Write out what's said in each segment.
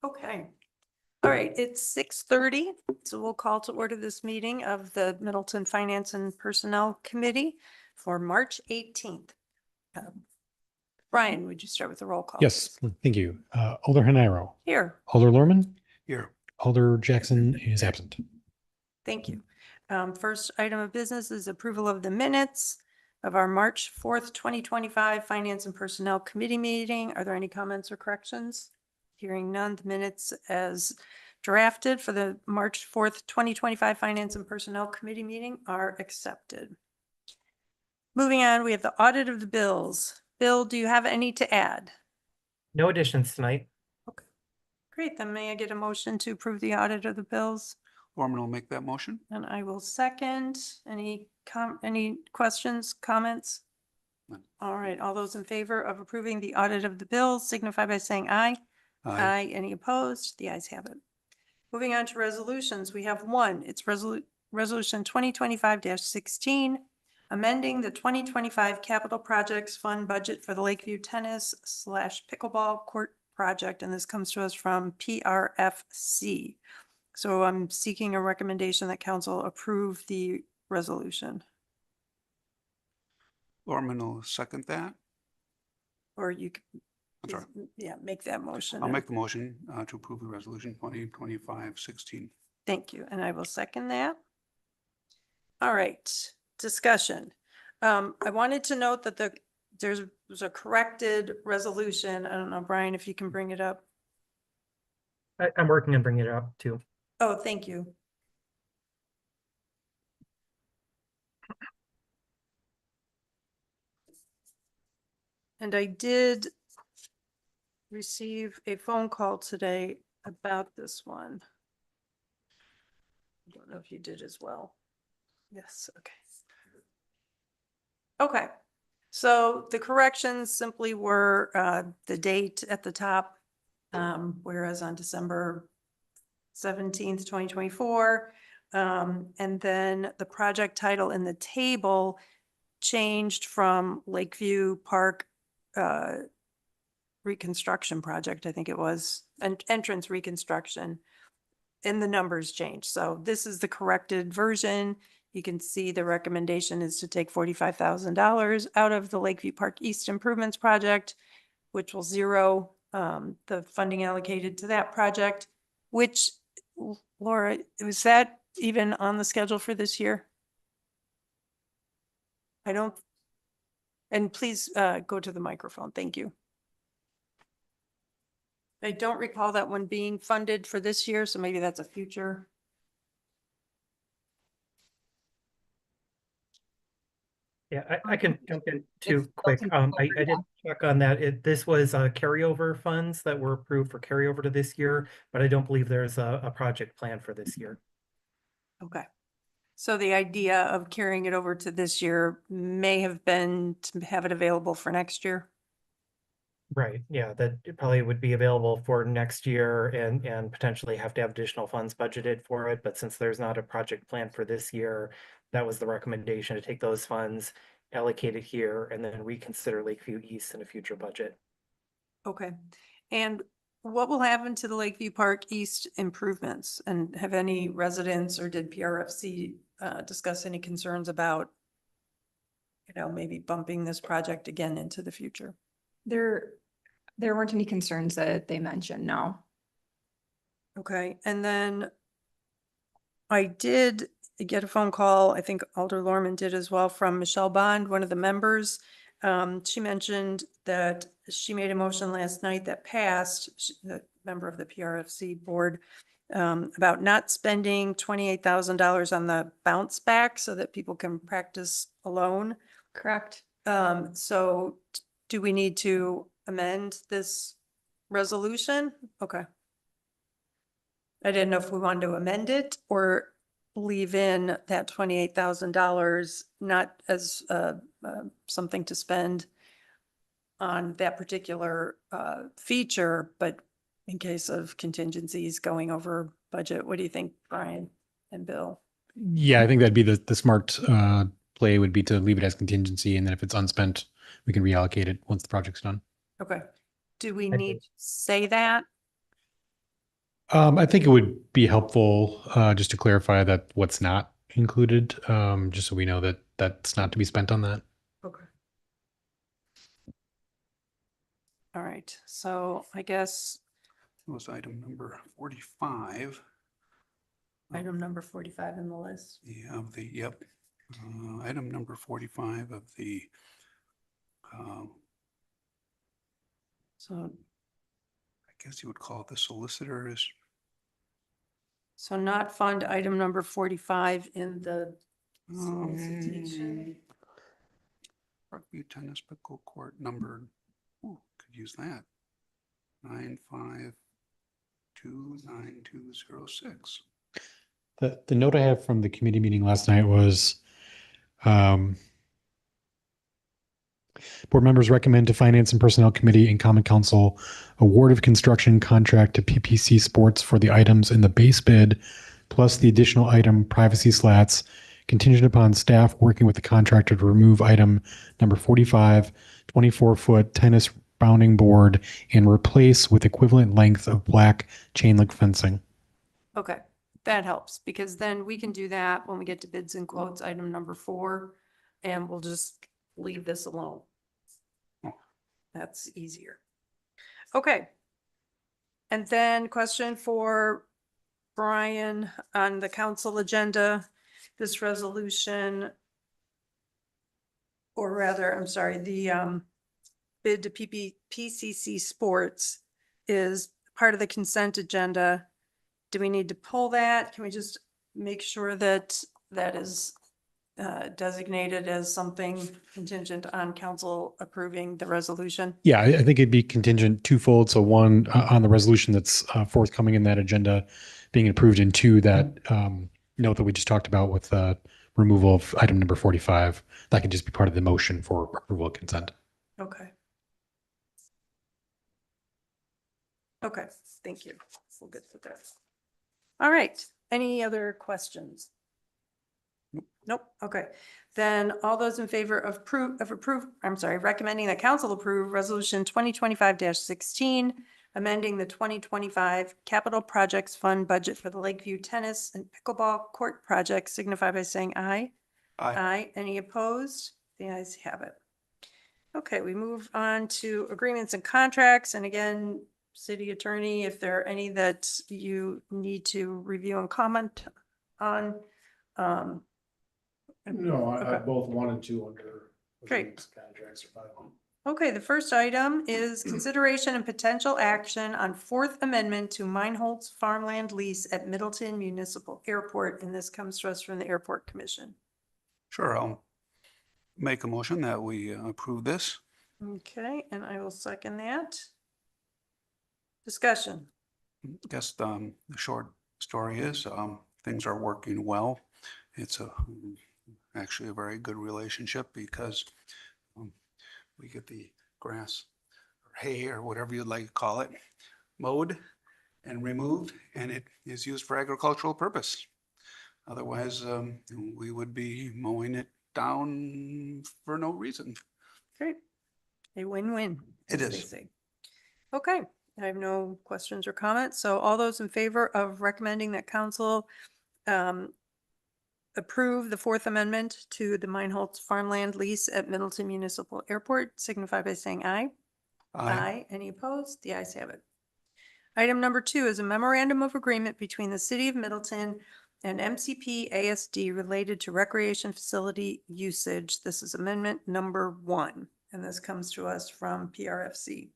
Okay. All right, it's 6:30, so we'll call to order this meeting of the Middleton Finance and Personnel Committee for March 18th. Brian, would you start with the roll call? Yes, thank you. Alder Hanero. Here, Alder Lorman. Here. Alder Jackson is absent. thank you. First item of business is approval of the minutes of our March 4th, 2025 Finance and Personnel Committee meeting. Are there any comments or corrections? Hearing none, the minutes as drafted for the March 4th, 2025 Finance and Personnel Committee meeting are accepted. Moving on, we have the audit of the bills. Bill, do you have any to add? No additions tonight. Okay, great. Then may I get a motion to approve the audit of the bills? Orman will make that motion. And I will second. Any questions, comments? None. All right, all those in favor of approving the audit of the bills signify by saying aye. Aye. Any opposed? The ayes have it. Moving on to resolutions, we have one. It's resolution 2025-16, amending the 2025 capital projects fund budget for the Lakeview Tennis / Pickleball Court project, and this comes to us from PRFC. So I'm seeking a recommendation that council approve the resolution. Orman will second that. Or you could, I'm sorry. yeah, make that motion. I'll make the motion to approve the resolution 2025-16. Thank you. And I will second that. All right, discussion. I wanted to note that there's a corrected resolution. I don't know, Brian, if you can bring it up. I'm working on bringing it up too. Oh, thank you. And I did receive a phone call today about this one. I don't know if you did as well. Yes, okay. Okay, so the corrections simply were the date at the top, whereas on December 17th, 2024, and then the project title in the table changed from Lakeview Park reconstruction project, I think it was, an entrance reconstruction, and the numbers changed. So this is the corrected version. You can see the recommendation is to take $45,000 out of the Lakeview Park East Improvements Project, which will zero the funding allocated to that project, which, Laura, was that even on the schedule for this year? I don't, and please go to the microphone. Thank you. I don't recall that one being funded for this year, so maybe that's a future. Yeah, I can jump in too quick. I did check on that. This was carryover funds that were approved for carryover to this year, but I don't believe there's a project plan for this year. Okay. So the idea of carrying it over to this year may have been to have it available for next year. Right, yeah, that it probably would be available for next year and potentially have to have additional funds budgeted for it. But since there's not a project plan for this year, that was the recommendation, to take those funds, allocate it here, and then reconsider Lakeview East in a future budget. Okay. And what will happen to the Lakeview Park East improvements? And have any residents or did PRFC discuss any concerns about, maybe bumping this project again into the future? There weren't any concerns that they mentioned, no. Okay, and then I did get a phone call, I think Alder Lorman did as well, from Michelle Bond, one of the members. She mentioned that she made a motion last night that passed, the member of the PRFC board, about not spending $28,000 on the bounce back so that people can practice alone. Correct. So do we need to amend this resolution? Okay. I didn't know if we wanted to amend it or leave in that $28,000, not as something to spend on that particular feature, but in case of contingencies going over budget. What do you think, Brian and Bill? Yeah, I think that'd be the smart play would be to leave it as contingency, and then if it's unspent, we can reallocate it once the project's done. Okay. Do we I need think- to say that? I think it would be helpful just to clarify that what's not included, just so we know that that's not to be spent on that. Okay. All right, so I guess Was item number 45. item number 45 in the list. Yep. Item number 45 of the, So, I guess you would call it the solicitors. so not fund item number 45 in the solicitation. Parkview Tennis Pickle Court number, ooh, could use that. 9529206. The note I have from the committee meeting last night was, board members recommend to Finance and Personnel Committee and Common Council award of construction contract to PPC Sports for the items in the base bid, plus the additional item privacy slats, contingent upon staff working with the contractor to remove item number 45, 24-foot tennis bounding board and replace with equivalent length of black chain link fencing. Okay, that helps because then we can do that when we get to bids and quotes, item number 4, and we'll just leave this alone. That's easier. Okay. And then question for Brian on the council agenda, this resolution, or rather, I'm sorry, the bid to PCC Sports is part of the consent agenda. Do we need to pull that? Can we just make sure that that is designated as something contingent on council approving the resolution? Yeah, I think it'd be contingent twofold. So one, on the resolution that's forthcoming in that agenda being approved, and two, that note that we just talked about with removal of item number 45. That can just be part of the motion for approval of consent. Okay. Okay, thank you. We'll get to that. All right, any other questions? Nope, okay. Then all those in favor of recommending that council approve resolution 2025-16, amending the 2025 capital projects fund budget for the Lakeview Tennis and Pickleball Court project, signify by saying aye. Aye. Any opposed? The ayes have it. Okay, we move on to agreements and contracts. And again, city attorney, if there are any that you need to review and comment on. No, I Okay. both wanted to under. Great. agreements, Contracts or bylaw. Okay, the first item is consideration and potential action on Fourth Amendment to Meinholz farmland lease at Middleton Municipal Airport, and this comes to us from the Airport Commission. Sure, I'll make a motion that we approve this. Okay, and I will second that. Discussion. Guess the short story is things are working well. It's actually a very good relationship because we get the grass or hay or whatever you'd like to call it mowed and removed, and it is used for agricultural purpose. Otherwise, we would be mowing it down for no reason. Great. A win-win. It as they is. say. Okay, I have no questions or comments. So all those in favor of recommending that council approve the Fourth Amendment to the Meinholz farmland lease at Middleton Municipal Airport, signify by saying aye. Aye. Any opposed? The ayes have it. Item number 2 is a memorandum of agreement between the City of Middleton and MCP ASD related to recreation facility usage. This is amendment number 1, and this comes to us from PRFC.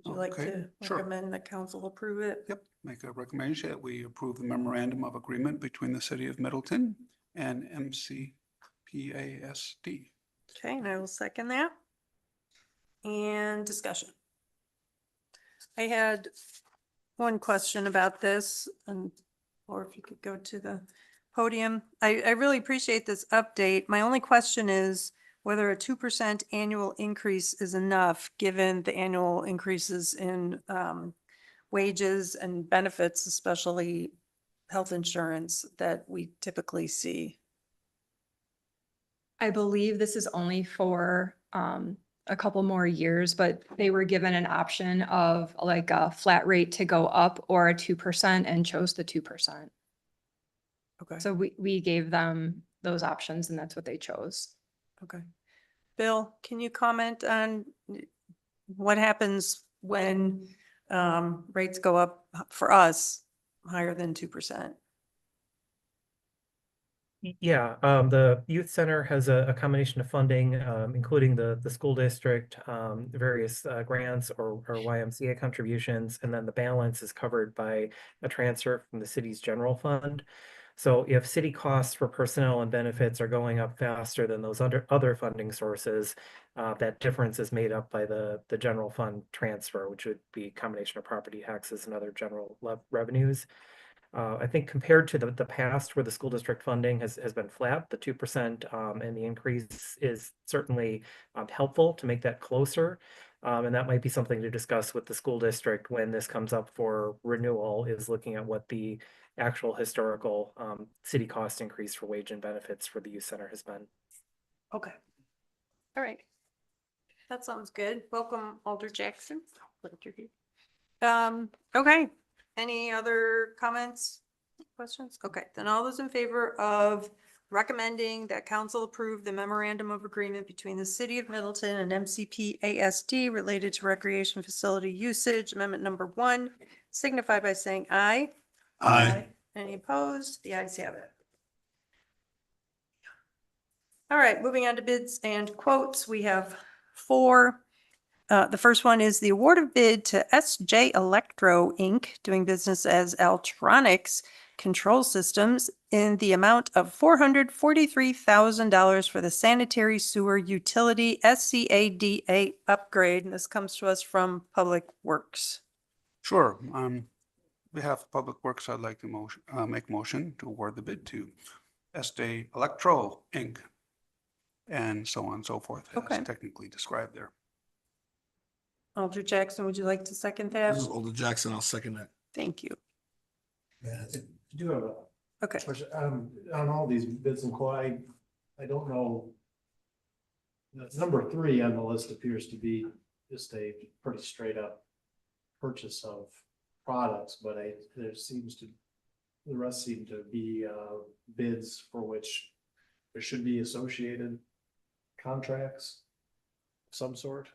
Would you like Okay, to sure. recommend that council approve it? Yep, make a recommendation that we approve the memorandum of agreement between the City of Middleton and MCPASD. Okay, and I will second that. And discussion. I had one question about this, and or if you could go to the podium. I really appreciate this update. My only question is whether a 2% annual increase is enough, given the annual increases in wages and benefits, especially health insurance, that we typically see. I believe this is only for a couple more years, but they were given an option of like a flat rate to go up or a 2% and chose the 2%. Okay, So we gave them those options and that's what they chose. okay. Bill, can you comment on what happens when rates go up for us higher than 2%? Yeah, the youth center has a combination of funding, including the school district, various grants or YMCA contributions, and then the balance is covered by a transfer from the city's general fund. So if city costs for personnel and benefits are going up faster than those other funding sources, that difference is made up by the general fund transfer, which would be a combination of property taxes and other general revenues. I think compared to the past where the school district funding has been flat, the 2% and the increase is certainly helpful to make that closer. And that might be something to discuss with the school district when this comes up for renewal, is looking at what the actual historical city cost increase for wage and benefits for the youth center has been. Okay. All right. That sounds good. Welcome, Alder Jackson. Glad you're here. Okay. Any other comments, questions? Okay, then all those in favor of recommending that council approve the memorandum of agreement between the city of Middleton and MCP ASD related to recreation facility usage, amendment number 1, signify by saying aye. Aye. Any opposed? The ayes have it. All right, moving on to bids and quotes. We have 4. The first one is the award of bid to SJ Electro Inc., doing business as Altronics Control Systems, in the amount of $443,000 for the sanitary sewer utility SCADA upgrade. And this comes to us from Public Works. Sure. On behalf of Public Works, I'd like to make motion to award the bid to Estee Electro Inc. and so on and so forth, Okay. as technically described there. Alder Jackson, would you like to second that? This is Alder Jackson. I'll second that. Thank you. Yeah, I do have a Okay. question. On all these bids and quote, I don't know. The number 3 on the list appears to be just a pretty straight up purchase of products, but the rest seem to be bids for which there should be associated contracts of some sort.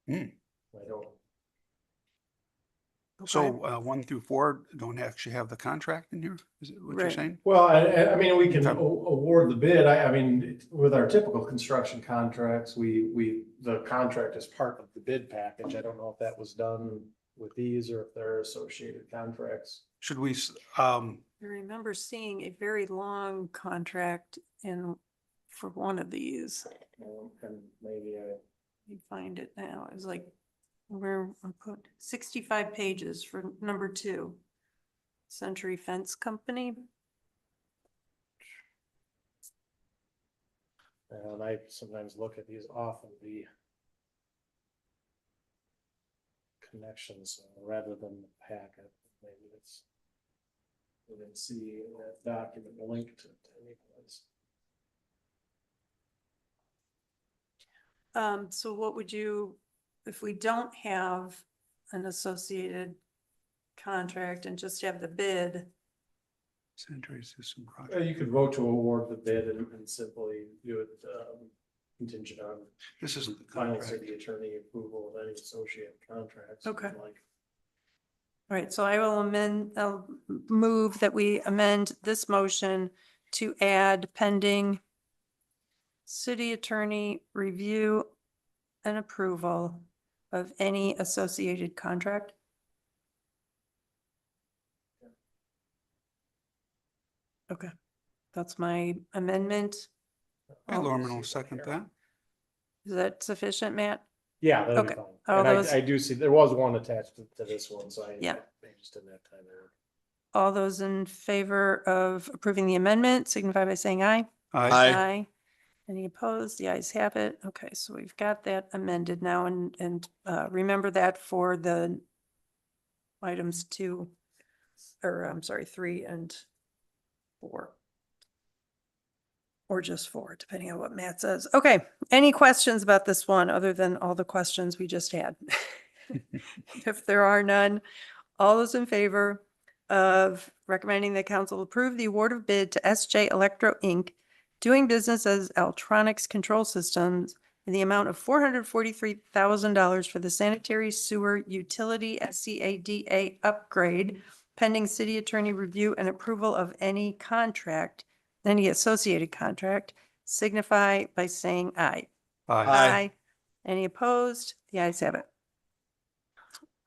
I don't. So 1 through 4 don't actually have the contract in here? Is it what you're Right. saying? Well, I mean, we can Okay. award the bid. I mean, with our typical construction contracts, the contract is part of the bid package. I don't know if that was done with these or if they're associated contracts. Should we, I remember seeing a very long contract for one of these. And maybe Let me find it now. It was like, where I put 65 pages for number 2. Century Fence Company. and I sometimes look at these off of the connections rather than the packet. Maybe we didn't see that document linked to any place. So what would you, if we don't have an associated contract and just have the bid? sanitary system project? You could vote to award the bid and simply do it contingent on This isn't the final contract. city attorney approval of any associated contracts. Okay. Like, All right, so I'll move that we amend this motion to add pending city attorney review and approval of any associated contract. Okay, that's my amendment. Hey, Oh, Lorman will second that. Is that sufficient, Matt? yeah, that'd be Okay. fine. All And those- I do see, there was one attached to this one, so I Yeah. just didn't have time there. All those in favor of approving the amendment signify by saying aye. Aye. Any opposed? The ayes have it. Okay, so we've got that amended now and remember that for the items 2, or I'm sorry, 3 and 4. Or just 4, depending on what Matt says. Okay, any questions about this one other than all the questions we just had? If there are none, all those in favor of recommending that council approve the award of bid to SJ Electro Inc., doing business as Altronics Control Systems, in the amount of $443,000 for the sanitary sewer utility SCADA upgrade, pending city attorney review and approval of any contract, any associated contract, signify by saying aye. Aye. Any opposed? The ayes have it.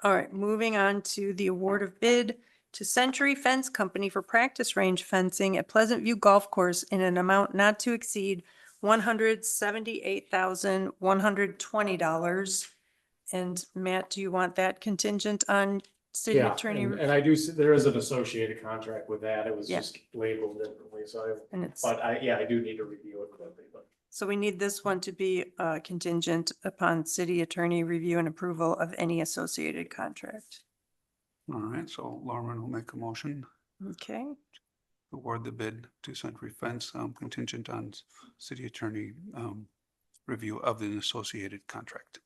All right, moving on to the award of bid to Century Fence Company for practice range fencing at Pleasant View Golf Course in an amount not to exceed $178,120. And Matt, do you want that contingent on city Yeah, attorney? and I do, there is an associated contract with that. It was Yeah. just labeled differently, so And it's, but I do need to review it quickly, but. so we need this one to be contingent upon city attorney review and approval of any associated contract. All right, so Lauren will make a motion Okay, to award the bid to Century Fence contingent on city attorney review of the associated contract.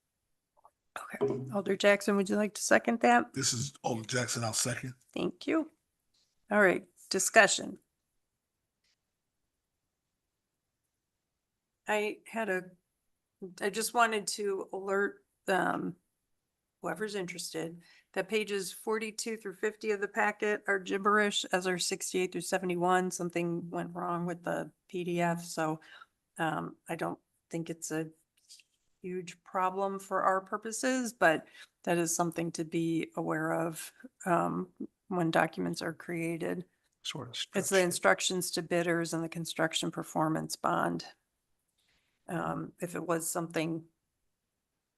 okay. Alder Jackson, would you like to second that? This is Alder Jackson. I'll second. Thank you. All right, discussion. I just wanted to alert whoever's interested that pages 42 through 50 of the packet are gibberish, as are 68 through 71. Something went wrong with the PDF, so I don't think it's a huge problem for our purposes, but that is something to be aware of when documents are created. Sort of. It's the stretched. instructions to bidders and the construction performance bond. If it was something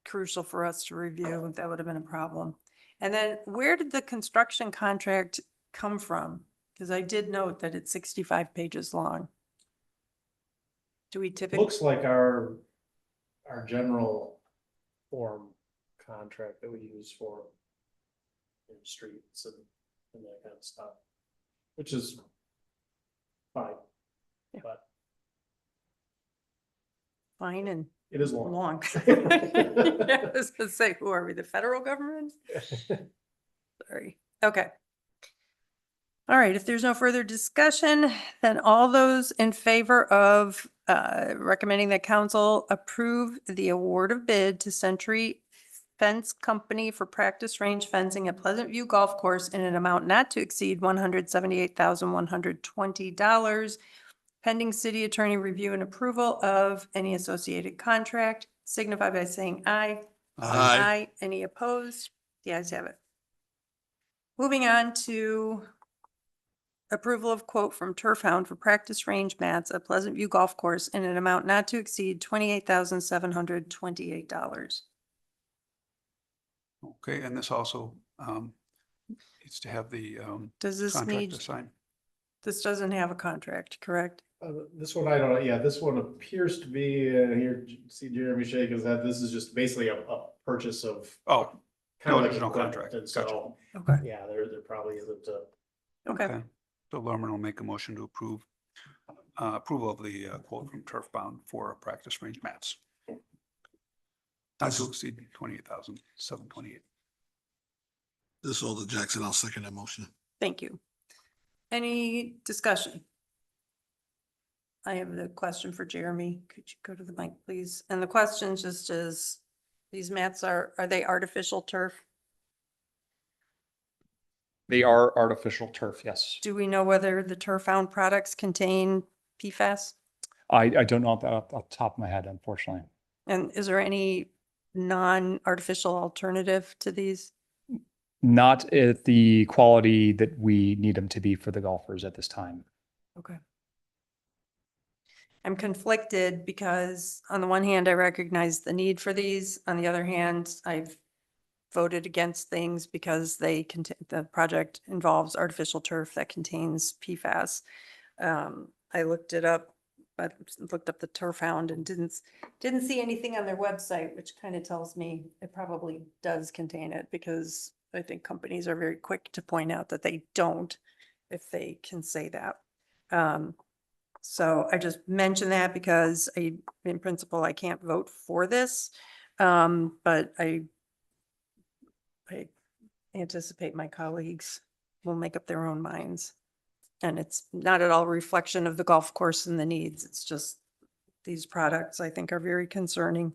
crucial for us to review, that would have been a problem. And then where did the construction contract come from? Because I did note that it's 65 pages long. Do we typically? Looks like our general form contract that we use for streets and that kind of stuff, which is fine, Yeah. but Fine and it is long. long. I was gonna say, who are we, the federal government? Sorry. Okay. All right, if there's no further discussion, then all those in favor of recommending that council approve the award of bid to Century Fence Company for practice range fencing at Pleasant View Golf Course in an amount not to exceed $178,120, pending city attorney review and approval of any associated contract, signify by saying aye. Aye. Any opposed? The ayes have it. Moving on to approval of quote from Turf Hound for practice range mats at Pleasant View Golf Course in an amount not to exceed $28,728. Okay, and this also needs to have the Does this contract need, assigned. this doesn't have a contract, correct? This one, I don't know, yeah, this one appears to be, here, see Jeremy shake his head, this is just basically a purchase of. Oh, kind of no, like there's no equipment, contract. and Gotcha. so, Okay, yeah, there probably isn't a. okay. So Lauren will make a motion to approve approval of the quote from Turf Bound for practice range mats. Not to exceed 28,728. This is Alder Jackson. I'll second that motion. Thank you. Any discussion? I have a question for Jeremy. Could you go to the mic, please? And the question just is, these mats are they artificial turf? They are artificial turf, yes. Do we know whether the Turf Found products contain PFAS? I don't know that off the top of my head, unfortunately. And is there any non-artificial alternative to these? Not at the quality that we need them to be for the golfers at this time. Okay. I'm conflicted because on the one hand, I recognize the need for these. On the other hand, I've voted against things because the project involves artificial turf that contains PFAS. I looked it up, I looked up the Turf Hound and didn't see anything on their website, which kind of tells me it probably does contain it, because I think companies are very quick to point out that they don't, if they can say that. So I just mention that because in principle, I can't vote for this. But I anticipate my colleagues will make up their own minds. And it's not at all a reflection of the golf course and the needs. It's just these products I think are very concerning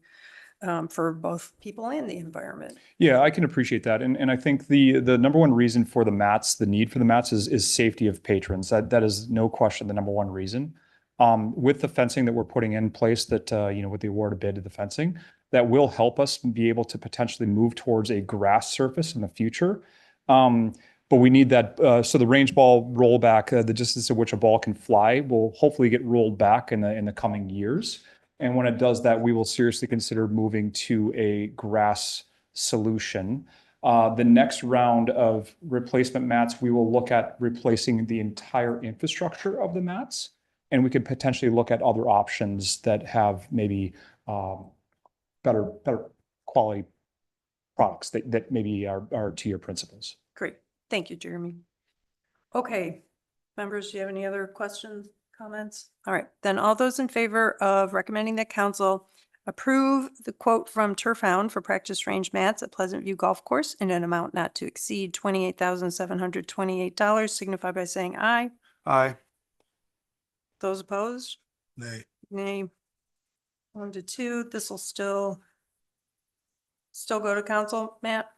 for both people and the environment. Yeah, I can appreciate that. And I think the number one reason for the mats, the need for the mats is safety of patrons. That is no question the number one reason. With the fencing that we're putting in place that, with the award of bid to the fencing, that will help us be able to potentially move towards a grass surface in the future. But we need that, so the range ball rollback, the distance at which a ball can fly will hopefully get rolled back in the coming years. And when it does that, we will seriously consider moving to a grass solution. The next round of replacement mats, we will look at replacing the entire infrastructure of the mats. And we could potentially look at other options that have maybe better quality products that maybe are to your principles. Great. Thank you, Jeremy. Okay, members, do you have any other questions, comments? All right, then all those in favor of recommending that council approve the quote from Turf Hound for practice range mats at Pleasant View Golf Course in an amount not to exceed $28,728 signify by saying aye. Aye. Those opposed? Nay. Nay. 1 to 2. This will still go to council, Matt,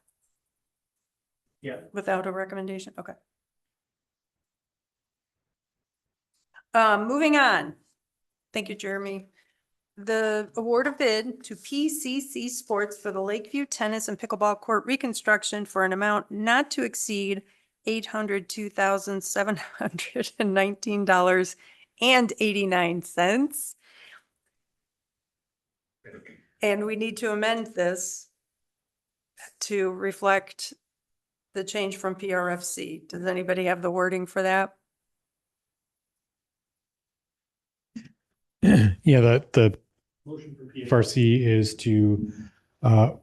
Yeah. without a recommendation? Okay. Moving on. Thank you, Jeremy. The award of bid to PCC Sports for the Lakeview Tennis and Pickleball Court reconstruction for an amount not to exceed $802,719.89. And we need to amend this to reflect the change from PRFC. Does anybody have the wording for that? Yeah, the Motion for FRC is to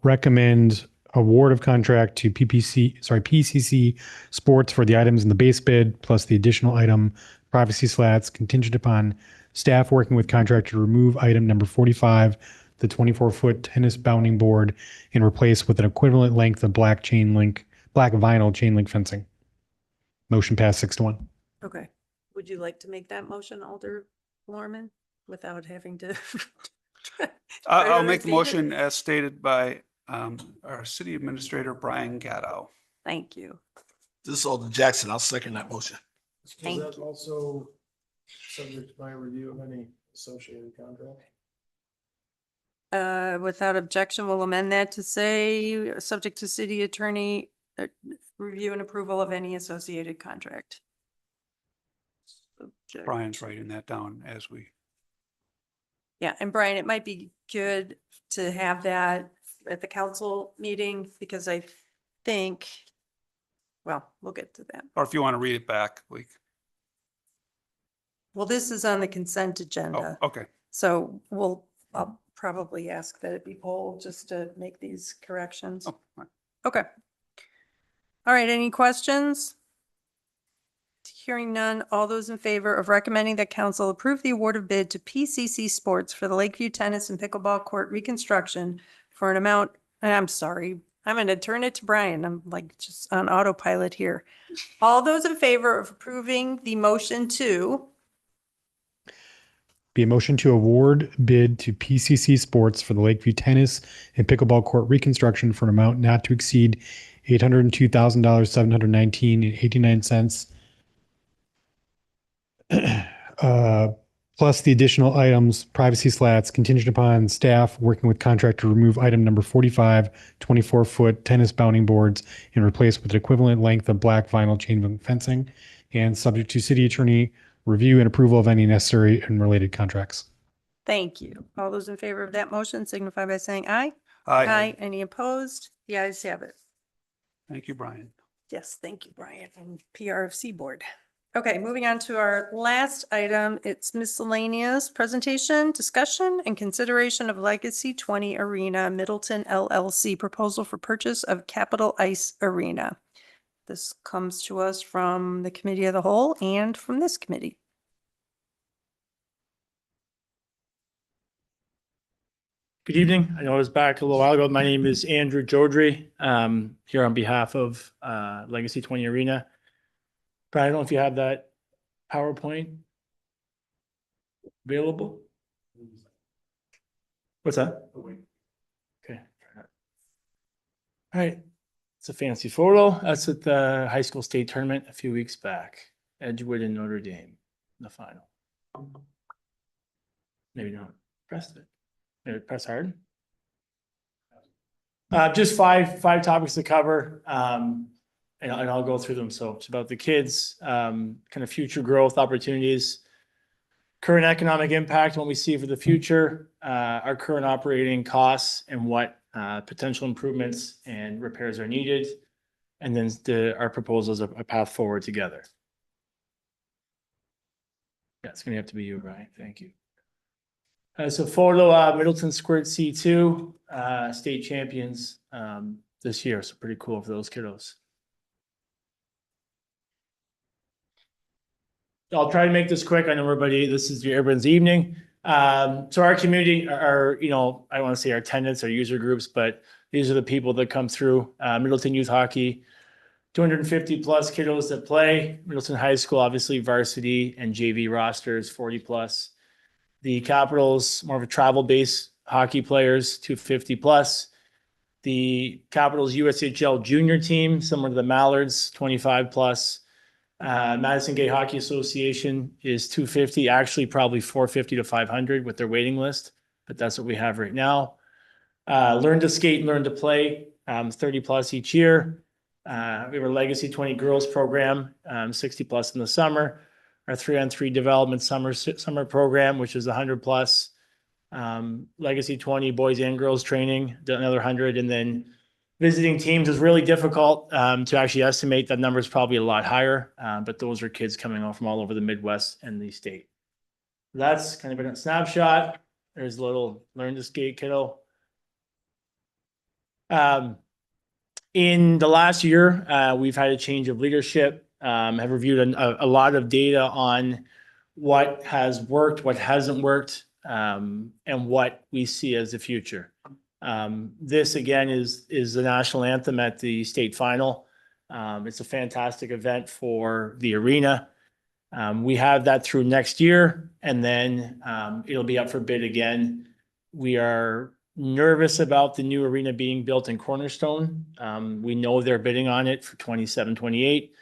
recommend award of contract to PCC Sports for the items in the base bid plus the additional item privacy slats contingent upon staff working with contractor to remove item number 45, the 24-foot tennis bounding board, and replace with an equivalent length of black vinyl chain link fencing. Motion passed 6-1. Okay. Would you like to make that motion, Alder Lorman, without having to? I'll make the repeat it? motion as stated by our city administrator, Brian Gatto. Thank you. This is Alden Jackson. I'll second that motion. Is Thank that also subject to my review of any associated contract? Without objection, we'll amend that to say, subject to city attorney review and approval of any associated contract. Subject. Brian's writing that down as we. Yeah, and Brian, it might be good to have that at the council meeting because I think, well, we'll get to that. Or if you want to read it back, Well, this is on the consent oh, agenda, okay. so I'll probably ask that it be polled just to make these corrections. Oh, fine. Okay. All right, any questions? Hearing none, all those in favor of recommending that council approve the award of bid to PCC Sports for the Lakeview Tennis and Pickleball Court reconstruction for an amount, and I'm sorry, I'm going to turn it to Brian. I'm like just on autopilot here. All those in favor of approving the motion to, Be a motion to award bid to PCC Sports for the Lakeview Tennis and Pickleball Court reconstruction for an amount not to exceed $802,719.89. Plus the additional items, privacy slats, contingent upon staff working with contractor to remove item number 45, 24-foot tennis bounding boards and replace with an equivalent length of black vinyl chain link fencing, and subject to city attorney review and approval of any necessary and related contracts. thank you. All those in favor of that motion signify by saying aye. Aye. Any opposed? The ayes have it. Thank you, Brian. Yes, thank you, Brian, and PRFC board. Okay, moving on to our last item. It's miscellaneous presentation, discussion, and consideration of Legacy 20 Arena Middleton LLC proposal for purchase of Capital Ice Arena. This comes to us from the Committee of the Whole and from this committee. Good evening. I know I was back a little while ago. My name is Andrew Jodry, here on behalf of Legacy 20 Arena. But I don't know if you have that PowerPoint available. What's that? Okay. All right. It's a fancy photo. That's at the high school state tournament a few weeks back. Edgewood and Notre Dame in the final. Maybe not. Press it. Maybe press hard. Just five topics to cover, and I'll go through them. So it's about the kids, kind of future growth opportunities, current economic impact, what we see for the future, our current operating costs, and what potential improvements and repairs are needed, and then our proposals of a path forward together. Yeah, it's going to have to be you, Brian. Thank you. So photo, Middleton Squirt C2, state champions this year. So pretty cool for those kiddos. I'll try to make this quick. I know this is everyone's evening. So our community are, I want to say our tenants, our user groups, but these are the people that come through. Middleton Youth Hockey, 250 plus kiddos that play. Middleton High School, obviously varsity and JV rosters, 40 plus. The Capitals, more of a travel-based hockey players, 250 plus. The Capitals USHL junior team, similar to the Mallards, 25 plus. Madison Gay Hockey Association is 250, actually probably 450 to 500 with their waiting list, but that's what we have right now. Learn to skate and learn to play, 30 plus each year. We have a Legacy 20 girls program, 60 plus in the summer. Our 3-on-3 development summer program, which is 100 plus. Legacy 20 boys and girls training, another 100, and then visiting teams is really difficult to actually estimate. That number is probably a lot higher, but those are kids coming off from all over the Midwest and the state. That's kind of a snapshot. There's a little learn to skate kiddo. In the last year, we've had a change of leadership. Have reviewed a lot of data on what has worked, what hasn't worked, and what we see as the future. This again is the national anthem at the state final. It's a fantastic event for the arena. We have that through next year, and then it'll be up for bid again. We are nervous about the new arena being built in Cornerstone. We know they're bidding on it for 27, 28.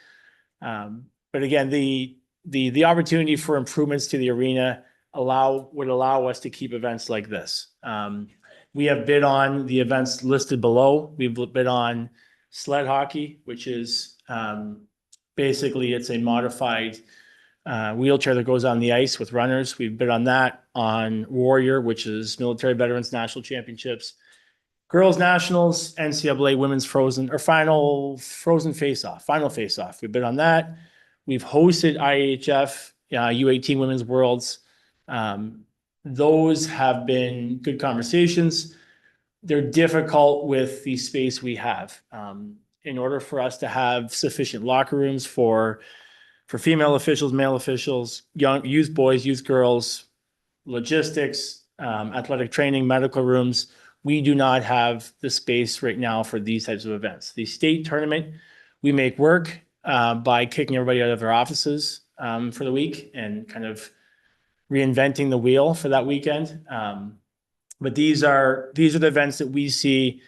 But again, the opportunity for improvements to the arena would allow us to keep events like this. We have bid on the events listed below. We've bid on sled hockey, which is basically it's a modified wheelchair that goes on the ice with runners. We've bid on that, on Warrior, which is Military Veterans National Championships, Girls Nationals, NCAA Women's Frozen or Final Face-Off. We bid on that. We've hosted IHF U18 Women's Worlds. Those have been good conversations. They're difficult with the space we have. In order for us to have sufficient locker rooms for female officials, male officials, young youth boys, youth girls, logistics, athletic training, medical rooms, we do not have the space right now for these types of events. The state tournament, we make work by kicking everybody out of their offices for the week and kind of reinventing the wheel for that weekend. But these are the events that we see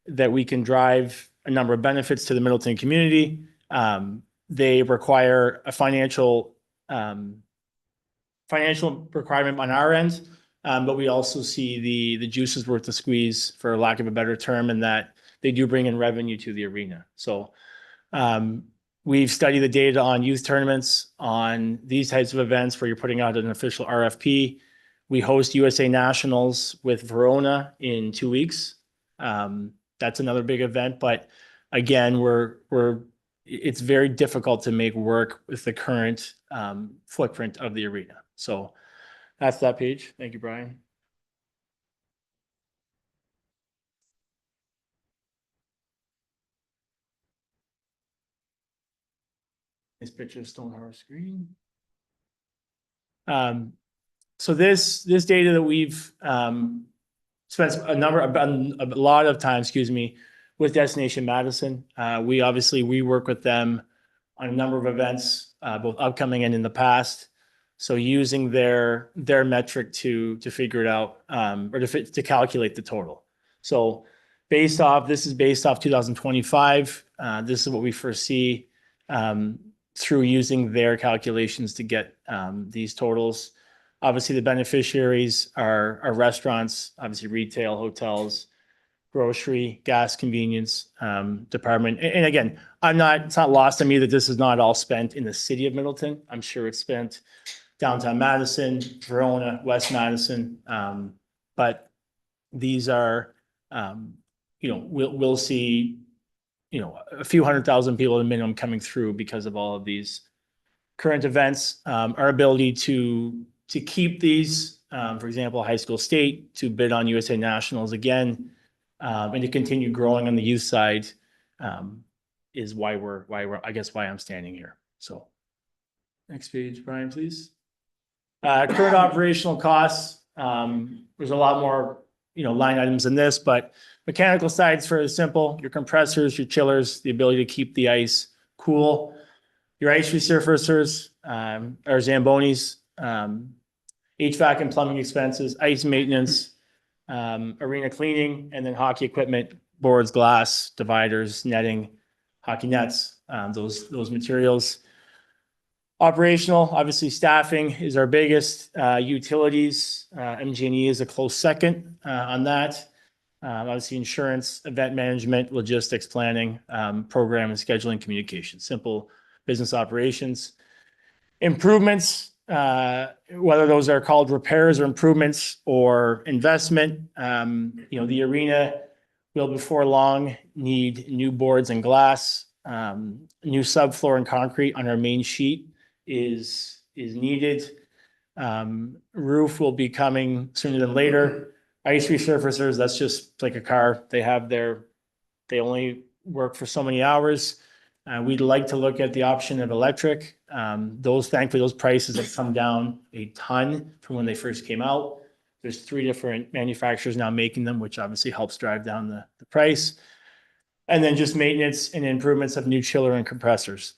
that we can drive a number of benefits to the Middleton community. They require a financial requirement on our end, but we also see the juice is worth the squeeze, for lack of a better term, and that they do bring in revenue to the arena. So we've studied the data on youth tournaments, on these types of events where you're putting out an official RFP. We host USA Nationals with Verona in 2 weeks. That's another big event, but again, it's very difficult to make work with the current footprint of the arena. So that's that page. Thank you, Brian. This picture is still on our screen. So this data that we've spent a lot of time, excuse me, with Destination Madison. We work with them on a number of events, both upcoming and in the past. So using their metric to figure it out, or to calculate the total. So this is based off 2025. This is what we foresee through using their calculations to get these totals. Obviously, the beneficiaries are restaurants, obviously retail, hotels, grocery, gas, convenience department. And again, it's not lost on me that this is not all spent in the city of Middleton. I'm sure it's spent downtown Madison, Verona, West Madison. But these are, we'll see, a few 100,000 people at a minimum coming through because of all of these current events. Our ability to keep these, for example, high school state, to bid on USA Nationals again, and to continue growing on the youth side, is why I'm standing here. So next page, Brian, please. Current operational costs. There's a lot more, line items in this, but mechanical side is fairly simple. Your compressors, your chillers, the ability to keep the ice cool. Your ice resurfacers, or Zambonis, HVAC and plumbing expenses, ice maintenance, arena cleaning, and then hockey equipment, boards, glass, dividers, netting, hockey nets, those materials. Operational, obviously staffing is our biggest. Utilities, MG&E is a close second on that. Obviously insurance, event management, logistics planning, program and scheduling, communication, simple business operations. Improvements, whether those are called repairs or improvements or investment, the arena will before long need new boards and glass, new subfloor and concrete on our main sheet is needed. Roof will be coming sooner than later. Ice resurfacers, that's just like a car. They only work for so many hours. We'd like to look at the option of electric. Thankfully, those prices have come down a ton from when they first came out. There's 3 different manufacturers now making them, which obviously helps drive down the price. And then just maintenance and improvements of new chiller and compressors.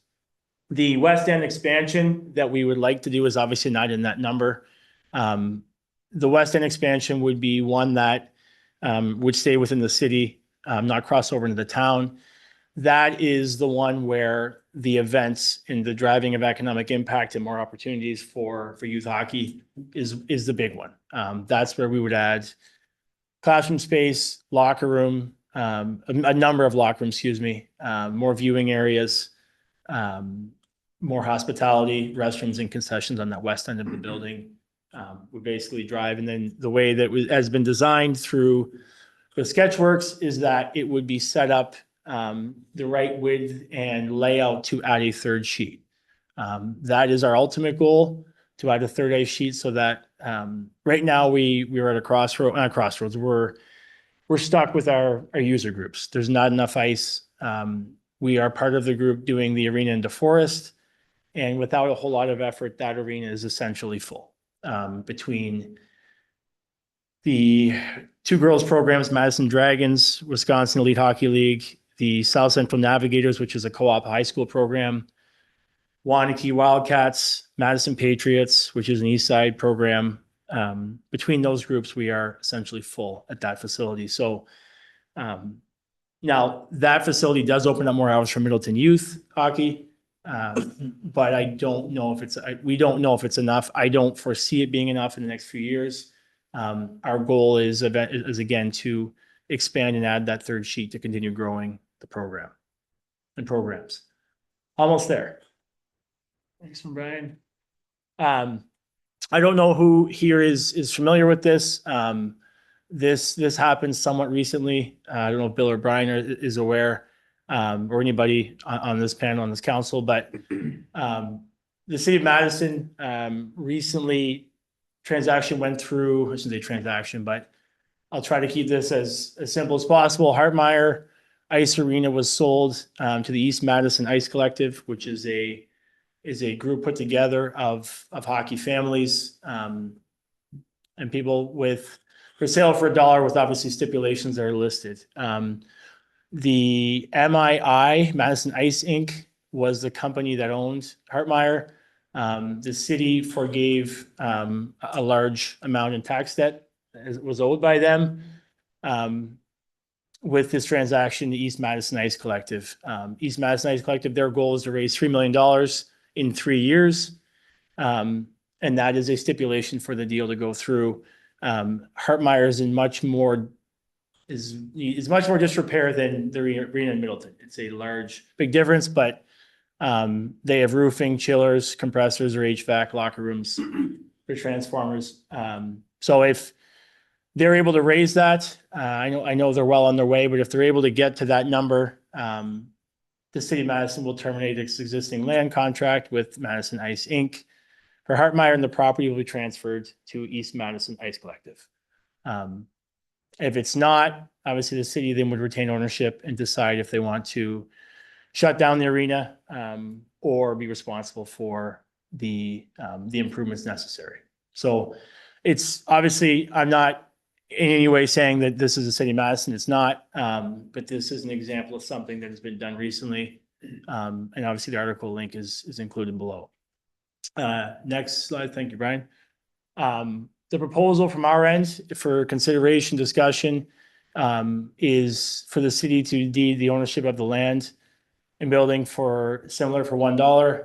The West End expansion that we would like to do is obviously not in that number. The West End expansion would be one that would stay within the city, not cross over into the town. That is the one where the events and the driving of economic impact and more opportunities for youth hockey is the big one. That's where we would add classroom space, locker room, a number of locker rooms, more viewing areas, more hospitality, restrooms and concessions on that west end of the building. We basically drive, and then the way that has been designed through the Sketchworks is that it would be set up the right width and layout to add a third sheet. That is our ultimate goal, to add a third ice sheet, so that right now we're at a not crossroads. We're stuck with our user groups. There's not enough ice. We are part of the group doing the arena in DeForest, and without a whole lot of effort, that arena is essentially full. Between the 2 girls programs, Madison Dragons, Wisconsin Elite Hockey League, the South Central Navigators, which is a co-op high school program, Wanakee Wildcats, Madison Patriots, which is an East Side program. Between those groups, we are essentially full at that facility. So now that facility does open up more hours for Middleton youth hockey, but we don't know if it's enough. I don't foresee it being enough in the next few years. Our goal is again to expand and add that third sheet to continue growing the program and programs. Almost there. Thanks, Brian. I don't know who here is familiar with this. This happened somewhat recently. I don't know if Bill or Brian is aware, or anybody on this panel, on this council, but the city of Madison recently transaction went through, I shouldn't say transaction, but I'll try to keep this as simple as possible. Hartmeyer Ice Arena was sold to the East Madison Ice Collective, which is a group put together of hockey families and people with for sale for $1 with obviously stipulations that are listed. The MII, Madison Ice Inc., was the company that owned Hartmeyer. The city forgave a large amount in tax debt as was owed by them. With this transaction, the East Madison Ice Collective. East Madison Ice Collective, their goal is to raise $3 million in 3 years. And that is a stipulation for the deal to go through. Hartmeyer is much more disrepair than the arena in Middleton. It's a big difference, but they have roofing, chillers, compressors, or HVAC, locker rooms for transformers. So if they're able to raise that, I know they're well on their way, but if they're able to get to that number, the city of Madison will terminate its existing land contract with Madison Ice Inc. for Hartmeyer, and the property will be transferred to East Madison Ice Collective. If it's not, obviously the city then would retain ownership and decide if they want to shut down the arena or be responsible for the improvements necessary. So it's obviously, I'm not in any way saying that this is the city of Madison. It's not, but this is an example of something that has been done recently. And obviously the article link is included below. Next slide. Thank you, Brian. The proposal from our end for consideration, discussion, is for the city to deed the ownership of the land and building for $1.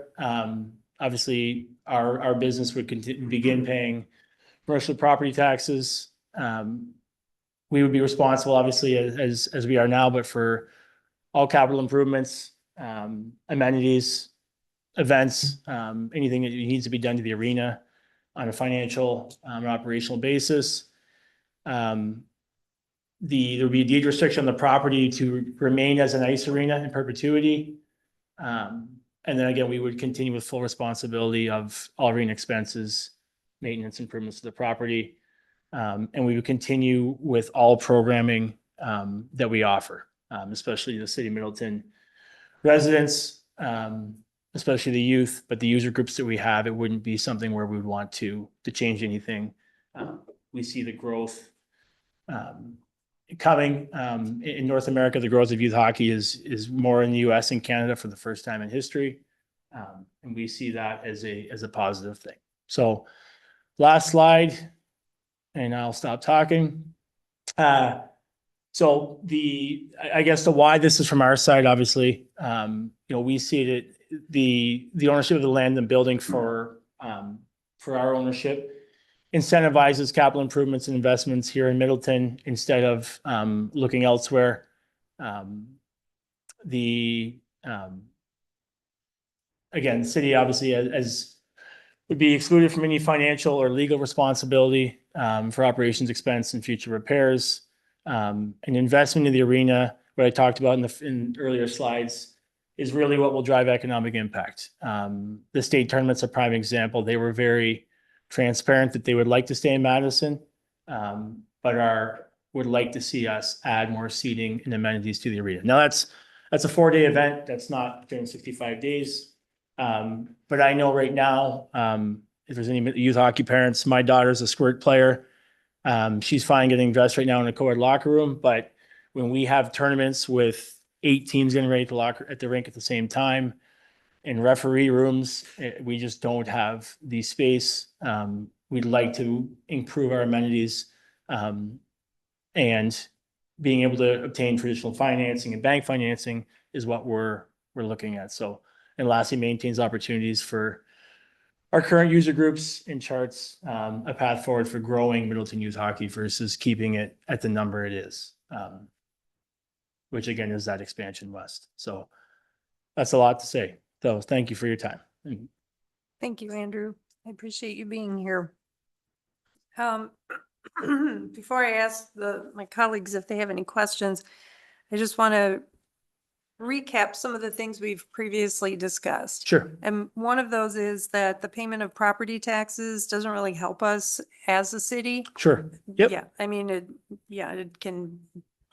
Obviously, our business would begin paying commercial property taxes. We would be responsible, obviously, as we are now, but for all capital improvements, amenities, events, anything that needs to be done to the arena on a financial and operational basis. There would be a deed restriction on the property to remain as an ice arena in perpetuity. And then again, we would continue with full responsibility of all arena expenses, maintenance improvements to the property. And we would continue with all programming that we offer, especially the city of Middleton residents, especially the youth, but the user groups that we have, it wouldn't be something where we would want to change anything. We see the growth coming in North America. The growth of youth hockey is more in the US and Canada for the first time in history. And we see that as a positive thing. So last slide, and I'll stop talking. So I guess the why this is from our side, obviously, we see that the ownership of the land and building for our ownership incentivizes capital improvements and investments here in Middleton instead of looking elsewhere. Again, the city obviously as would be excluded from any financial or legal responsibility for operations expense and future repairs. An investment in the arena, what I talked about in earlier slides, is really what will drive economic impact. The state tournament's a prime example. They were very transparent that they would like to stay in Madison, but would like to see us add more seating and amenities to the arena. Now that's a 4-day event. That's not 365 days. But I know right now, if there's any youth hockey parents, my daughter's a squirt player. She's fine getting dressed right now in a co-ed locker room, but when we have tournaments with 8 teams getting ready at the rink at the same time, in referee rooms, we just don't have the space. We'd like to improve our amenities, and being able to obtain traditional financing and bank financing is what we're looking at. So, and lastly, maintains opportunities for our current user groups and charts a path forward for growing Middleton youth hockey versus keeping it at the number it is, which again is that expansion west. So that's a lot to say. So thank you for your time. Thank you, Andrew. I appreciate you being here. Before I ask my colleagues if they have any questions, I just want to recap some of the things we've previously discussed. Sure. And one of those is that the payment of property taxes doesn't really help us as a city. Sure. Yep. Yeah, I mean, it can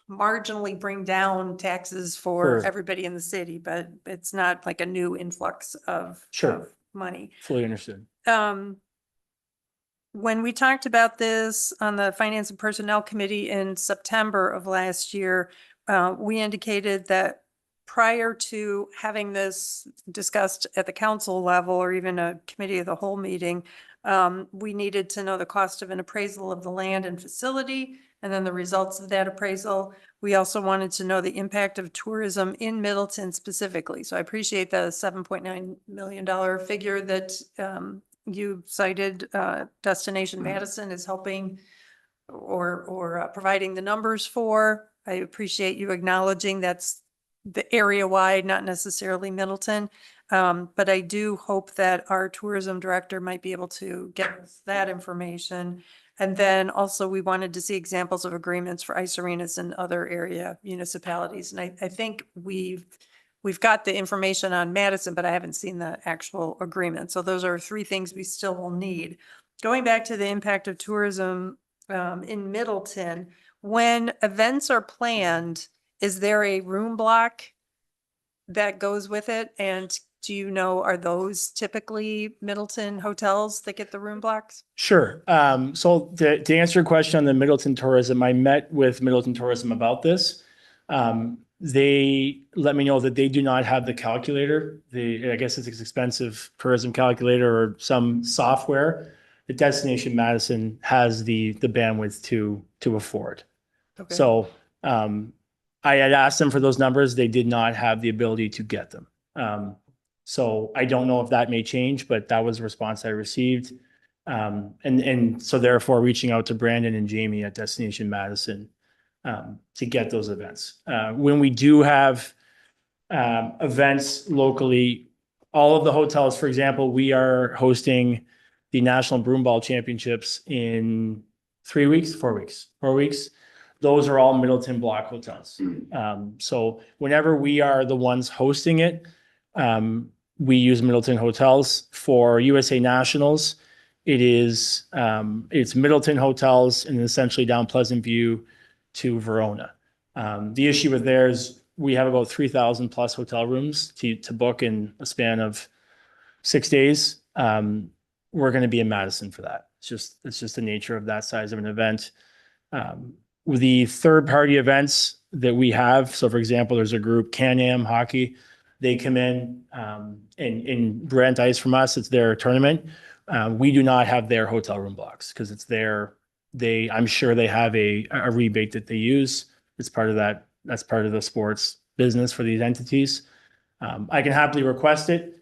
marginally bring down taxes for For- everybody in the city, but it's not like a new influx of Sure. of money. Fully understood. when we talked about this on the Finance and Personnel Committee in September of last year, we indicated that prior to having this discussed at the council level or even a committee of the whole meeting, we needed to know the cost of an appraisal of the land and facility, and then the results of that appraisal. We also wanted to know the impact of tourism in Middleton specifically. So I appreciate the $7.9 million figure that you cited. Destination Madison is helping or providing the numbers for. I appreciate you acknowledging that's the area wide, not necessarily Middleton. But I do hope that our tourism director might be able to get us that information. And then also we wanted to see examples of agreements for ice arenas and other area municipalities. And I think we've got the information on Madison, but I haven't seen the actual agreement. So those are three things we still will need. Going back to the impact of tourism in Middleton, when events are planned, is there a room block that goes with it? And do you know, are those typically Middleton hotels that get the room blocks? Sure. So to answer your question on the Middleton tourism, I met with Middleton Tourism about this. They let me know that they do not have the calculator. I guess it's an expensive tourism calculator or some software. The Destination Madison has the bandwidth to afford. Okay. So I had asked them for those numbers. They did not have the ability to get them. So I don't know if that may change, but that was the response I received. And so therefore reaching out to Brandon and Jamie at Destination Madison to get those events. When we do have events locally, all of the hotels, for example, we are hosting the National Broomball Championships in 4 weeks. Those are all Middleton block hotels. So whenever we are the ones hosting it, we use Middleton hotels. For USA Nationals, it's Middleton hotels and essentially down Pleasant View to Verona. The issue with theirs, we have about 3,000 plus hotel rooms to book in a span of 6 days. We're going to be in Madison for that. It's just the nature of that size of an event. With the third party events that we have, so for example, there's a group, Can-Am Hockey, they come in and rent ice from us. It's their tournament. We do not have their hotel room blocks because it's I'm sure they have a rebate that they use. It's part of that. That's part of the sports business for these entities. I can happily request it.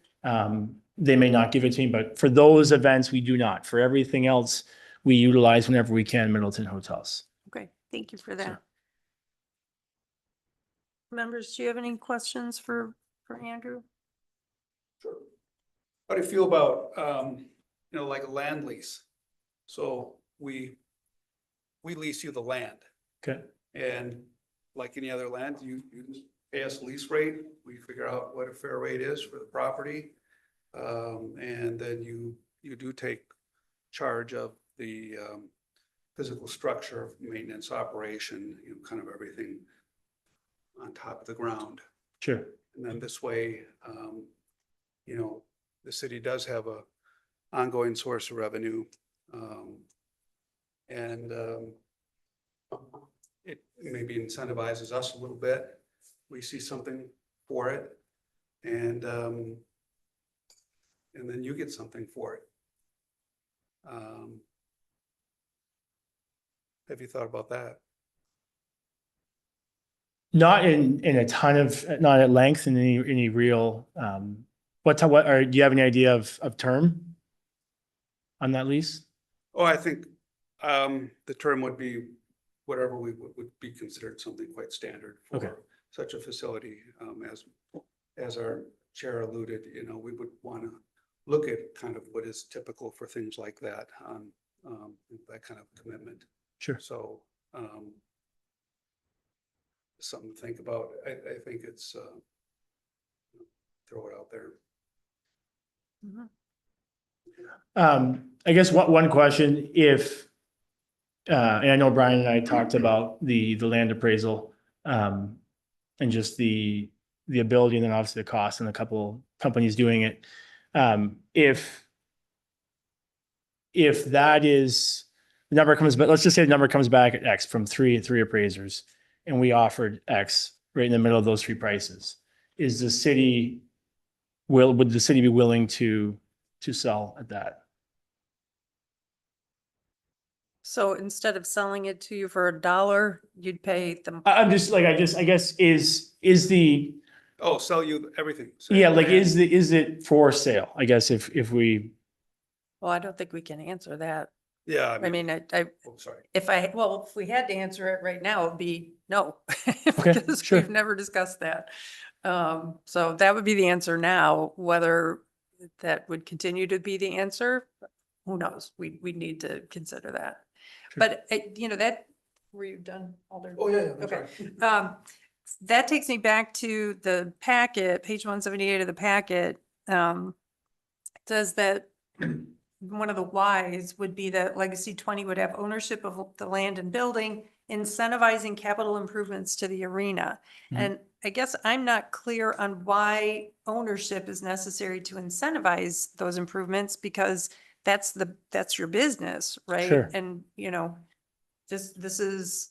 They may not give it to me, but for those events, we do not. For everything else, we utilize whenever we can Middleton hotels. Okay, thank you for that. Sure. Members, do you have any questions for Andrew? Sure. How do you feel about, like a land lease? So we lease you the land, Okay. and like any other land, you just pay us a lease rate. We figure out what a fair rate is for the property. And then you do take charge of the physical structure, maintenance, operation, kind of everything on top of the ground. Sure. And then this way, the city does have a ongoing source of revenue. And it maybe incentivizes us a little bit. We see something for it. And then you get something for it. Have you thought about that? Not in a ton of, not at length in any real, do you have any idea of term on that lease? Oh, I think the term would be whatever would be considered something quite standard Okay. for such a facility. As our chair alluded, we would want to look at kind of what is typical for things like that on that kind of commitment. Sure. So something to think about. I think it's throw it out there. I guess one question, if, and I know Brian and I talked about the land appraisal, and just the ability and then obviously the cost and a couple companies doing it. If if that is, the number comes, but let's just say the number comes back at X from three appraisers, and we offered X right in the middle of those three prices. Would the city be willing to sell at that? So instead of selling it to you for $1, you'd pay them. I'm just like, I guess is the, Oh, sell you everything. yeah, like, is it for sale? I guess if we, Well, I don't think we can answer that. Yeah. I mean, I, Oh, sorry. if we had to answer it right now, it'd be no. Okay, Because sure. we've never discussed that. So that would be the answer now. Whether that would continue to be the answer, who knows? We need to consider that. Sure. But that, were you done, Alder? Oh, yeah, I'm Okay. sorry. That takes me back to the packet, page 178 of the packet. It says that one of the whys would be that Legacy 20 would have ownership of the land and building, incentivizing capital improvements to the arena. Mhm. And I guess I'm not clear on why ownership is necessary to incentivize those improvements, because that's your business, right? Sure. And, this is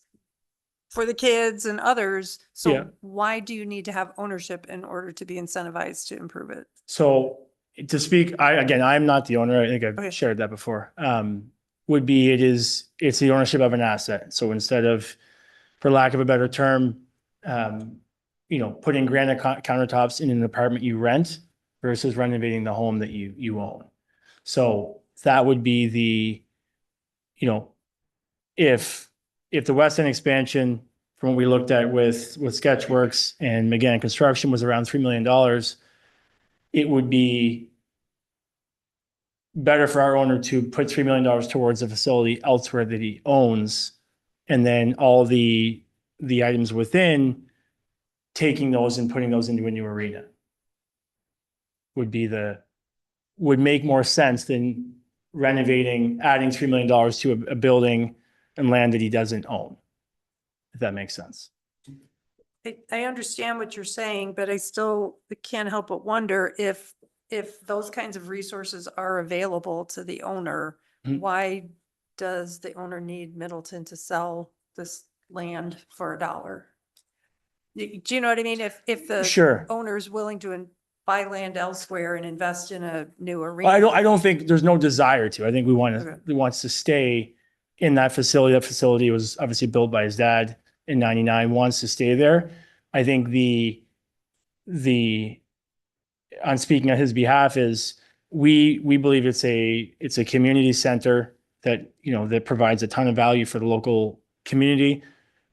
for the kids and others. Yeah. So why do you need to have ownership in order to be incentivized to improve it? so to speak, I'm not the owner. I think I've Okay. shared that before. It's the ownership of an asset. So instead of, for lack of a better term, putting granite countertops in an apartment you rent versus renovating the home that you own. So that would be if the West End expansion, from what we looked at with Sketchworks and McGann Construction, was around $3 million, it would be better for our owner to put $3 million towards a facility elsewhere that he owns, and then all the items within, taking those and putting those into a new arena would make more sense than adding $3 million to a building and land that he doesn't own, if that makes sense. I understand what you're saying, but I still can't help but wonder if those kinds of resources are available to the owner, Mhm. why does the owner need Middleton to sell this land for $1? Do you know what I mean? If the Sure. owner is willing to buy land elsewhere and invest in a new I arena. don't think there's no desire to. I think Okay. he wants to stay in that facility. That facility was obviously built by his dad in 99, wants to stay there. I think on speaking on his behalf is we believe it's a community center that, that provides a ton of value for the local community,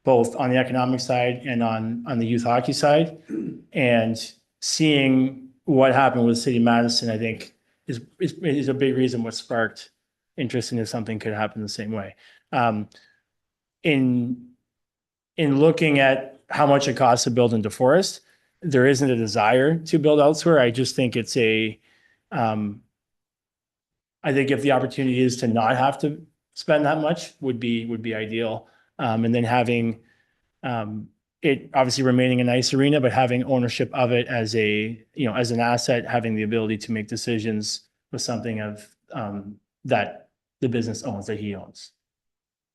both on the economic side and on the youth hockey side. And seeing what happened with City of Madison, I think is a big reason what sparked interest in if something could happen the same way. In looking at how much it costs to build into Forest, there isn't a desire to build elsewhere. I just think I think if the opportunity is to not have to spend that much would be ideal. And then having it obviously remaining a nice arena, but having ownership of it as as an asset, having the ability to make decisions with something of that the business owns, that he owns.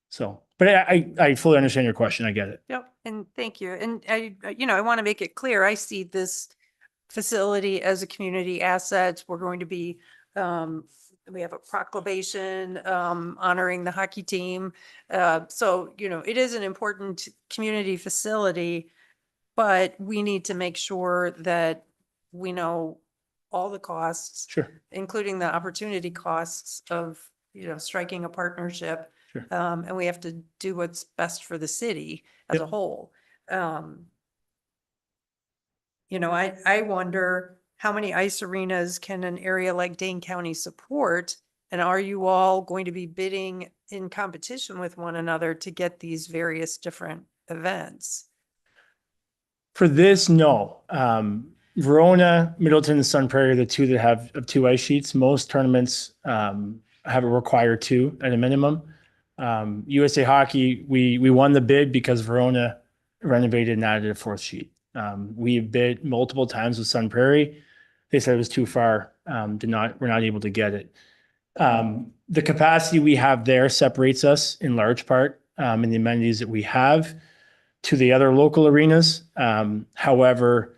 So, but I fully understand your question. I get it. Yep, and thank you. And I want to make it clear, I see this facility as a community asset. We're going to be, we have a proclamation honoring the hockey team. So, it is an important community facility, but we need to make sure that we know all the costs, Sure. including the opportunity costs of, striking a partnership. Sure. And we have to do what's best for the city as a Yep. whole. I wonder how many ice arenas can an area like Dane County support? And are you all going to be bidding in competition with one another to get these various different events? For this, no. Verona, Middleton, and Sun Prairie are the two that have 2 ice sheets. Most tournaments have a require 2 at a minimum. USA Hockey, we won the bid because Verona renovated and added a 4th sheet. We bid multiple times with Sun Prairie. They said it was too far. We're not able to get it. The capacity we have there separates us in large part in the amenities that we have to the other local arenas. However,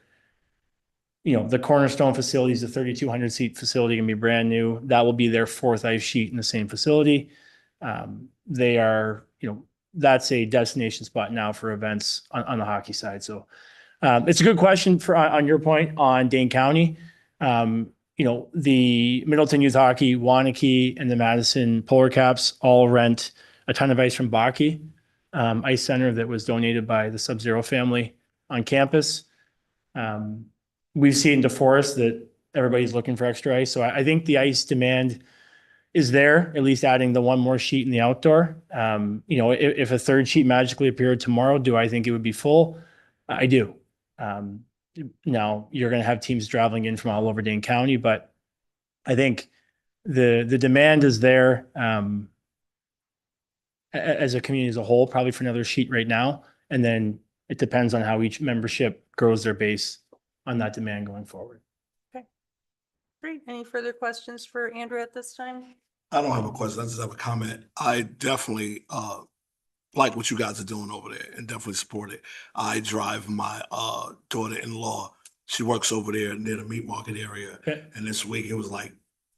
the Cornerstone facility is a 3,200 seat facility, gonna be brand new. That will be their fourth ice sheet in the same facility. They are, that's a destination spot now for events on the hockey side. So it's a good question on your point on Dane County. The Middleton Youth Hockey, Wanakee, and the Madison Polar Caps all rent a ton of ice from Baki Ice Center that was donated by the Sub-Zero family on campus. We've seen DeForest that everybody's looking for extra ice. So I think the ice demand is there, at least adding the one more sheet in the outdoor. If a third sheet magically appeared tomorrow, do I think it would be full? I do. Now you're going to have teams traveling in from all over Dane County, but I think the demand is there as a community as a whole, probably for another sheet right now. And then it depends on how each membership grows their base on that demand going forward. Great. Any further questions for Andrew at this time? I don't have a question. I just have a comment. I definitely like what you guys are doing over there and definitely support it. I drive my daughter-in-law. She works over there near the meat market area. Okay. And this week it was like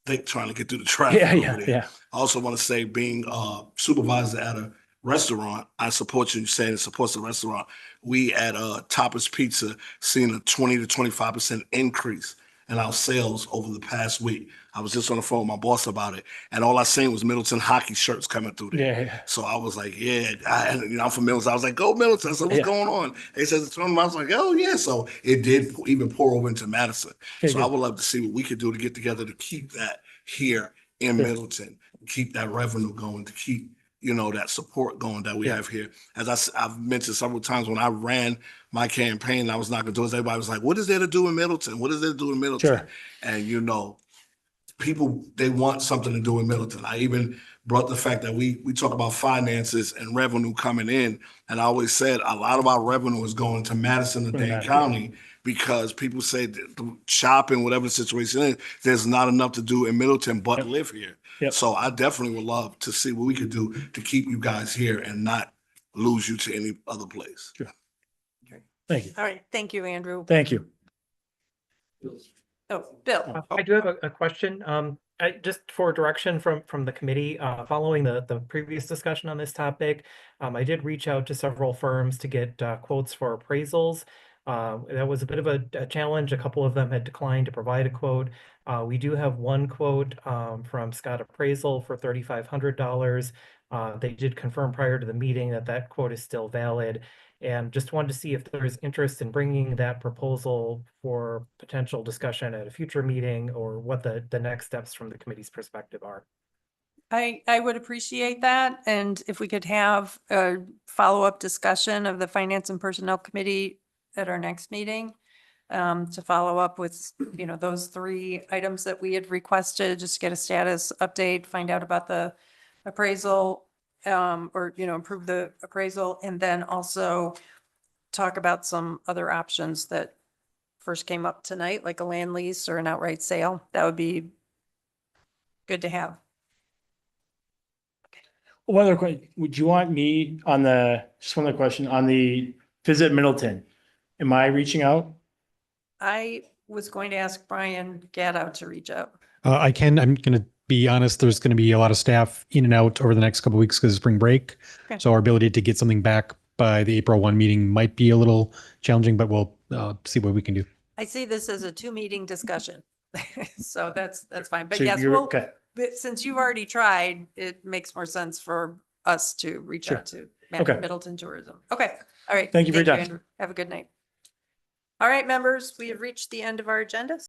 they trying to get through the traffic over there. Yeah. I also want to say, being a supervisor at a restaurant, I support you saying it supports the restaurant. We at Topper's Pizza seen a 20 to 25% increase in our sales over the past week. I was just on the phone with my boss about it, and all I seen was Middleton hockey shirts coming through there. Yeah. So I was like, I'm from Middleton. I was like, go Middleton. So what's going on? They said it's tournament. I was like, oh yeah. So it did even pour over into Madison. Okay, so I good. would love to see what we could do to get together to keep that here in Middleton, keep that revenue going, to keep that support going that we have here. As I've mentioned several times, when I ran my campaign, I was knocking doors. Everybody was like, what is there to do in Middleton? What is there to do in Middleton? Sure. And people, they want something to do in Middleton. I even brought the fact that we talk about finances and revenue coming in. And I always said a lot of our revenue is going to Madison and Dane County, because people say that the shopping, whatever the situation is, there's not enough to do in Middleton but live here. Yep. So I definitely would love to see what we could do to keep you guys here and not lose you to any other place. Sure. Thank you. All right. Thank you, Andrew. Thank you. Oh, Bill. I do have a question. Just for direction from the committee, following the previous discussion on this topic, I did reach out to several firms to get quotes for appraisals. That was a bit of a challenge. A couple of them had declined to provide a quote. We do have one quote from Scott Appraisal for $3,500. They did confirm prior to the meeting that quote is still valid. And just wanted to see if there's interest in bringing that proposal for potential discussion at a future meeting, or what the next steps from the committee's perspective are. I would appreciate that. And if we could have a follow-up discussion of the Finance and Personnel Committee at our next meeting, to follow up with, those 3 items that we had requested, just get a status update, find out about the appraisal, or, improve the appraisal, and then also talk about some other options that first came up tonight, like a land lease or an outright sale. That would be good to have. One other question. Would you want me just one other question on the Visit Middleton? Am I reaching out? I was going to ask Brian Gatto to reach out. I'm going to be honest, there's going to be a lot of staff in and out over the next couple of weeks because of spring break. Okay. So our ability to get something back by the April 1 meeting might be a little challenging, but we'll see what we can do. I see this as a 2-meeting discussion. So that's fine. But So yes, okay. but since you've already tried, it makes more sense for us to reach Sure. out to Okay. Middleton Tourism. Okay. All right. Thank you for your time. Andrew. Have a good night. All right, members, we have reached the end of our agenda.